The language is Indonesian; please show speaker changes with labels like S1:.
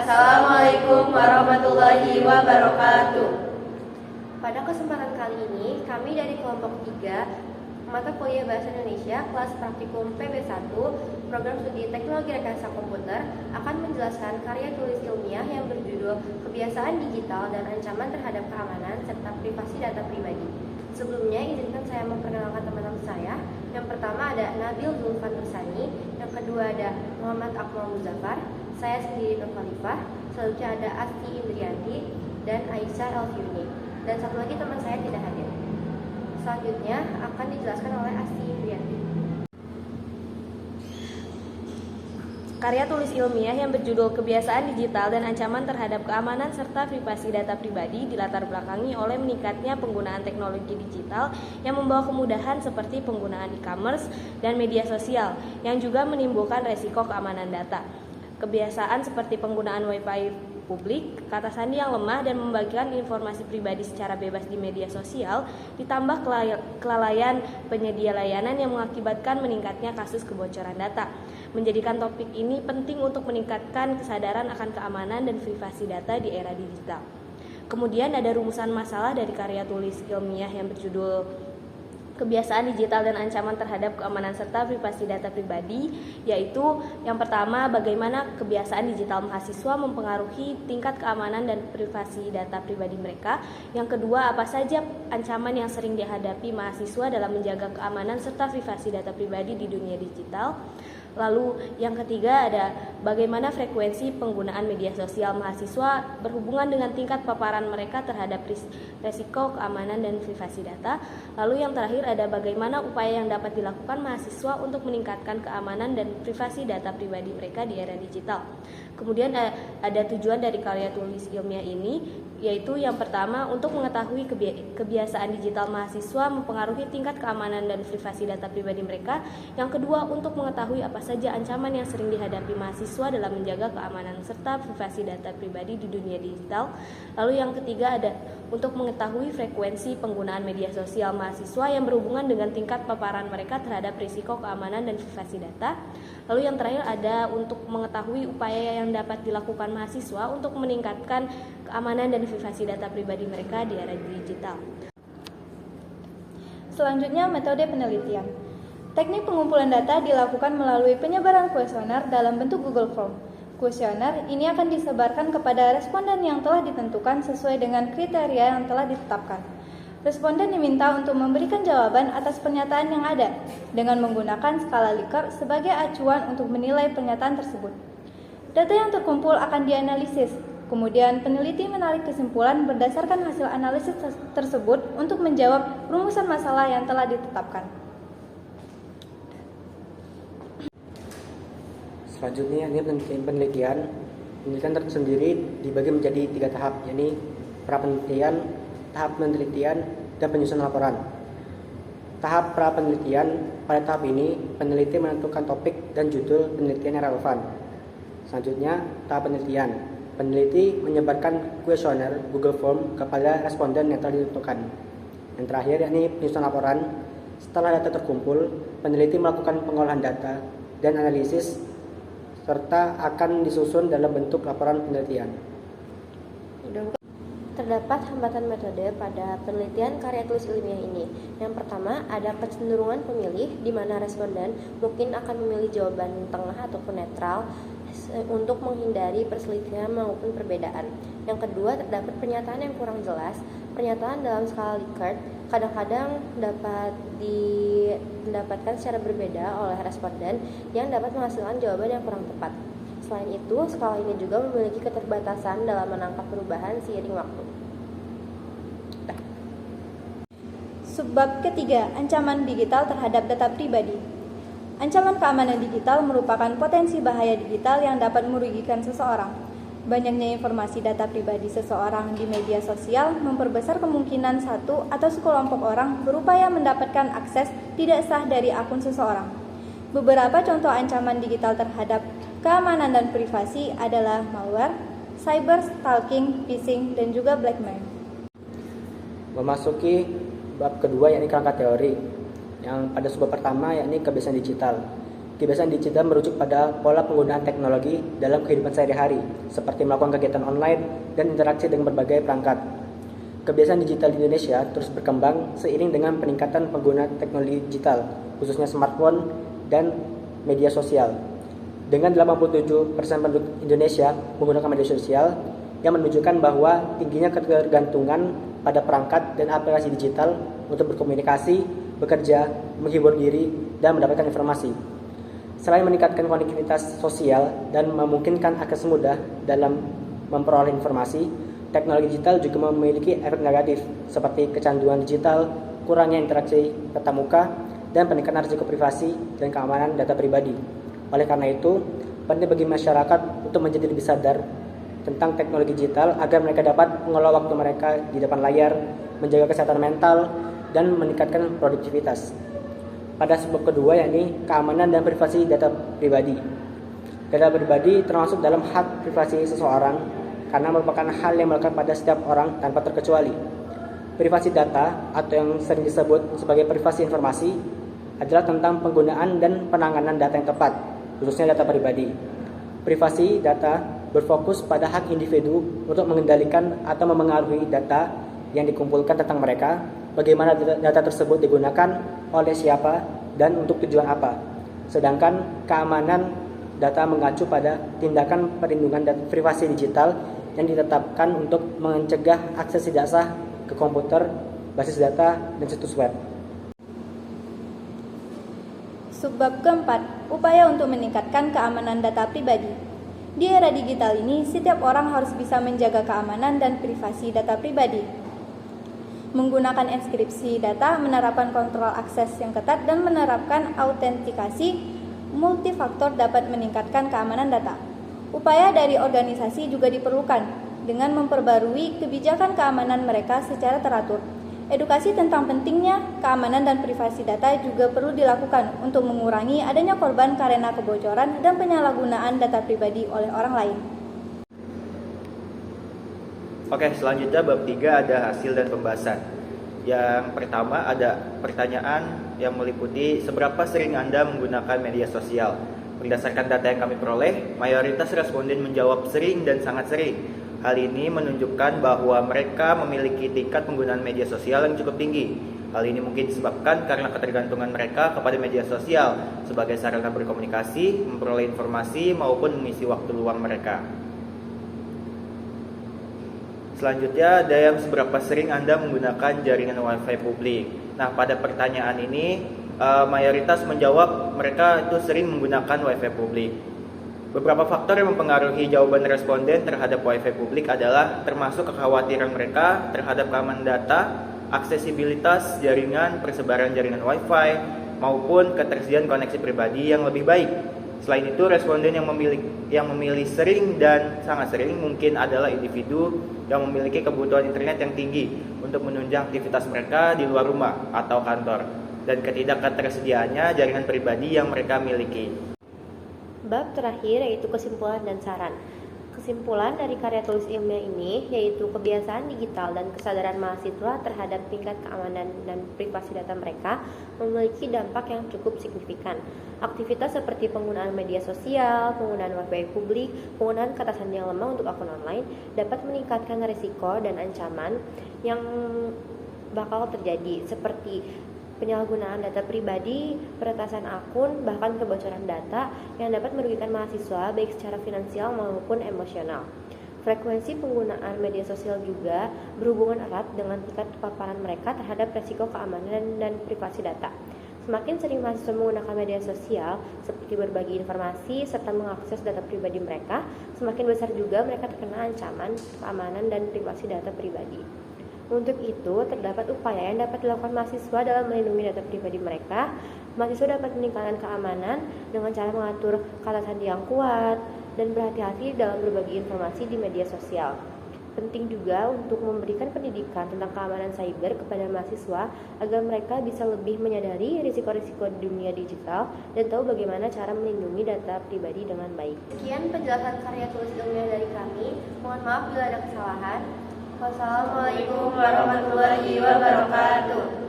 S1: Assalamualaikum warahmatullahi wabarakatuh.
S2: Pada kesempatan kali ini, kami dari kelompok 3 mata kuliah Bahasa Indonesia kelas praktikum PB1 program studi Teknologi Rekayasa Komputer akan menjelaskan karya tulis ilmiah yang berjudul Kebiasaan Digital dan Ancaman Terhadap Keamanan serta Privasi Data Pribadi. Sebelumnya, izinkan saya memperkenalkan teman-teman saya. Yang pertama ada Nabil Zulfan Nursani, yang kedua ada Muhammad Akmal Muzaffar, saya sendiri Nur Khalifah, selanjutnya ada Asti Indrianti dan Aisyah Elfiuni, dan satu lagi teman saya tidak hadir. Selanjutnya akan dijelaskan oleh Asti Indrianti. Karya tulis ilmiah yang berjudul Kebiasaan Digital dan Ancaman Terhadap Keamanan serta Privasi Data Pribadi dilatar belakangi oleh meningkatnya penggunaan teknologi digital yang membawa kemudahan seperti penggunaan e-commerce dan media sosial yang juga menimbulkan resiko keamanan data. Kebiasaan seperti penggunaan Wi-Fi publik, kata sandi yang lemah, dan membagikan informasi pribadi secara bebas di media sosial, ditambah kelalaian penyedia layanan yang mengakibatkan meningkatnya kasus kebocoran data, menjadikan topik ini penting untuk meningkatkan kesadaran akan keamanan dan privasi data di era digital. Kemudian ada rumusan masalah dari karya tulis ilmiah yang berjudul Kebiasaan Digital dan Ancaman Terhadap Keamanan serta Privasi Data Pribadi, yaitu yang pertama, bagaimana kebiasaan digital mahasiswa mempengaruhi tingkat keamanan dan privasi data pribadi mereka. Yang kedua, apa saja ancaman yang sering dihadapi mahasiswa dalam menjaga keamanan serta privasi data pribadi di dunia digital. Lalu yang ketiga ada bagaimana frekuensi penggunaan media sosial mahasiswa berhubungan dengan tingkat paparan mereka terhadap risiko keamanan dan privasi data. Lalu yang terakhir ada bagaimana upaya yang dapat dilakukan mahasiswa untuk meningkatkan keamanan dan privasi data pribadi mereka di era digital. Kemudian ada tujuan dari karya tulis ilmiah ini, yaitu yang pertama untuk mengetahui kebiasaan digital mahasiswa mempengaruhi tingkat keamanan dan privasi data pribadi mereka. Yang kedua untuk mengetahui apa saja ancaman yang sering dihadapi mahasiswa dalam menjaga keamanan serta privasi data pribadi di dunia digital. Lalu yang ketiga ada untuk mengetahui frekuensi penggunaan media sosial mahasiswa yang berhubungan dengan tingkat paparan mereka terhadap risiko keamanan dan privasi data. Lalu yang terakhir ada untuk mengetahui upaya yang dapat dilakukan mahasiswa untuk meningkatkan keamanan dan privasi data pribadi mereka di era digital.
S3: Selanjutnya, metode penelitian. Teknik pengumpulan data dilakukan melalui penyebaran kuesioner dalam bentuk Google Form. Kuesioner ini akan disebarkan kepada responden yang telah ditentukan sesuai dengan kriteria yang telah ditetapkan. Responden diminta untuk memberikan jawaban atas pernyataan yang ada dengan menggunakan skala Likert sebagai acuan untuk menilai pernyataan tersebut. Data yang terkumpul akan dianalisis. Kemudian peneliti menarik kesimpulan berdasarkan hasil analisis tersebut untuk menjawab rumusan masalah yang telah ditetapkan.
S4: Selanjutnya ini penelitian. Penelitian tersendiri dibagi menjadi 3 tahap, yakni pra-penelitian, tahap penelitian, dan penyusunan laporan. Tahap pra-penelitian, pada tahap ini peneliti menentukan topik dan judul penelitian yang relevan. Selanjutnya tahap penelitian, peneliti menyebarkan kuesioner Google Form kepada responden yang telah ditentukan. Yang terakhir yakni penyusunan laporan. Setelah data terkumpul, peneliti melakukan pengolahan data dan analisis serta akan disusun dalam bentuk laporan penelitian.
S2: Terdapat hambatan metode pada penelitian karya tulis ilmiah ini. Yang pertama, ada kecenderungan pemilih di mana responden mungkin akan memilih jawaban tengah ataupun netral untuk menghindari perselisihan maupun perbedaan. Yang kedua, terdapat pernyataan yang kurang jelas. Pernyataan dalam skala Likert kadang-kadang dapat didapatkan secara berbeda oleh responden yang dapat menghasilkan jawaban yang kurang tepat. Selain itu, skala ini juga memiliki keterbatasan dalam menangkap perubahan seiring waktu.
S3: Subbab ketiga, ancaman digital terhadap data pribadi. Ancaman keamanan digital merupakan potensi bahaya digital yang dapat merugikan seseorang. Banyaknya informasi data pribadi seseorang di media sosial memperbesar kemungkinan satu atau sekelompok orang berupaya mendapatkan akses tidak sah dari akun seseorang. Beberapa contoh ancaman digital terhadap keamanan dan privasi adalah malware, cyber stalking, phishing, dan juga blackmail.
S4: Memasuki bab kedua yakni kerangka teori. Yang pada subbab pertama yakni kebiasaan digital. Kebiasaan digital merujuk pada pola penggunaan teknologi dalam kehidupan sehari-hari, seperti melakukan kegiatan online dan interaksi dengan berbagai perangkat. Kebiasaan digital di Indonesia terus berkembang seiring dengan peningkatan pengguna teknologi digital, khususnya smartphone dan media sosial. Dengan 87% penduduk Indonesia menggunakan media sosial, yang menunjukkan bahwa tingginya ketergantungan pada perangkat dan aplikasi digital untuk berkomunikasi, bekerja, menghibur diri, dan mendapatkan informasi. Selain meningkatkan konektivitas sosial dan memungkinkan akses mudah dalam memperoleh informasi, teknologi digital juga memiliki efek negatif seperti kecanduan digital, kurangnya interaksi tatap muka, dan peningkatan risiko privasi dan keamanan data pribadi. Oleh karena itu, penting bagi masyarakat untuk menjadi lebih sadar tentang teknologi digital agar mereka dapat mengelola waktu mereka di depan layar, menjaga kesehatan mental, dan meningkatkan produktivitas. Pada sebab kedua, yakni keamanan dan privasi data pribadi. Data pribadi termasuk dalam hak privasi seseorang karena merupakan hal yang melekat pada setiap orang tanpa terkecuali. Privasi data atau yang sering disebut sebagai privasi informasi adalah tentang penggunaan dan penanganan data yang tepat, khususnya data pribadi. Privasi data berfokus pada hak individu untuk mengendalikan atau memengaruhi data yang dikumpulkan tentang mereka, bagaimana data tersebut digunakan, oleh siapa, dan untuk tujuan apa. Sedangkan keamanan data mengacu pada tindakan perlindungan data privasi digital yang ditetapkan untuk mencegah akses tidak sah ke komputer, basis data, dan situs web.
S3: Subbab keempat, upaya untuk meningkatkan keamanan data pribadi. Di era digital ini, setiap orang harus bisa menjaga keamanan dan privasi data pribadi. Menggunakan enkripsi data, menerapkan kontrol akses yang ketat, dan menerapkan autentikasi multifaktor dapat meningkatkan keamanan data. Upaya dari organisasi juga diperlukan dengan memperbarui kebijakan keamanan mereka secara teratur. Edukasi tentang pentingnya keamanan dan privasi data juga perlu dilakukan untuk mengurangi adanya korban karena kebocoran dan penyalahgunaan data pribadi oleh orang lain.
S5: Oke, selanjutnya bab 3 ada hasil dan pembahasan. Yang pertama ada pertanyaan yang meliputi seberapa sering Anda menggunakan media sosial. Berdasarkan data yang kami peroleh, mayoritas responden menjawab sering dan sangat sering. Hal ini menunjukkan bahwa mereka memiliki tingkat penggunaan media sosial yang cukup tinggi. Hal ini mungkin disebabkan karena ketergantungan mereka kepada media sosial sebagai sarana berkomunikasi, memperoleh informasi, maupun mengisi waktu luang mereka. Selanjutnya ada yang seberapa sering Anda menggunakan jaringan Wi-Fi publik. Nah, pada pertanyaan ini mayoritas menjawab mereka itu sering menggunakan Wi-Fi publik. Beberapa faktor yang mempengaruhi jawaban responden terhadap Wi-Fi publik adalah termasuk kekhawatiran mereka terhadap keamanan data, aksesibilitas jaringan, persebaran jaringan Wi-Fi, maupun ketersediaan koneksi pribadi yang lebih baik. Selain itu, responden yang memilih sering dan sangat sering mungkin adalah individu yang memiliki kebutuhan internet yang tinggi untuk menunjang aktivitas mereka di luar rumah atau kantor, dan ketidakketersediaannya jaringan pribadi yang mereka miliki.
S2: Bab terakhir yaitu kesimpulan dan saran. Kesimpulan dari karya tulis ilmiah ini yaitu kebiasaan digital dan kesadaran mahasiswa terhadap tingkat keamanan dan privasi data mereka memiliki dampak yang cukup signifikan. Aktivitas seperti penggunaan media sosial, penggunaan Wi-Fi publik, penggunaan kata sandi yang lemah untuk akun online dapat meningkatkan risiko dan ancaman yang bakal terjadi seperti penyalahgunaan data pribadi, peretasan akun, bahkan kebocoran data yang dapat merugikan mahasiswa baik secara finansial maupun emosional. Frekuensi penggunaan media sosial juga berhubungan erat dengan tingkat kepaparan mereka terhadap risiko keamanan dan privasi data. Semakin sering mahasiswa menggunakan media sosial seperti berbagi informasi serta mengakses data pribadi mereka, semakin besar juga mereka terkena ancaman keamanan dan privasi data pribadi. Untuk itu, terdapat upaya yang dapat dilakukan mahasiswa dalam melindungi data pribadi mereka. Mahasiswa dapat meningkatkan keamanan dengan cara mengatur kata sandi yang kuat dan berhati-hati dalam berbagi informasi di media sosial. Penting juga untuk memberikan pendidikan tentang keamanan cyber kepada mahasiswa agar mereka bisa lebih menyadari risiko-risiko di dunia digital dan tahu bagaimana cara melindungi data pribadi dengan baik. Sekian penjelasan karya tulis ilmiah dari kami. Mohon maaf bila ada kesalahan.
S1: Wassalamualaikum warahmatullahi wabarakatuh.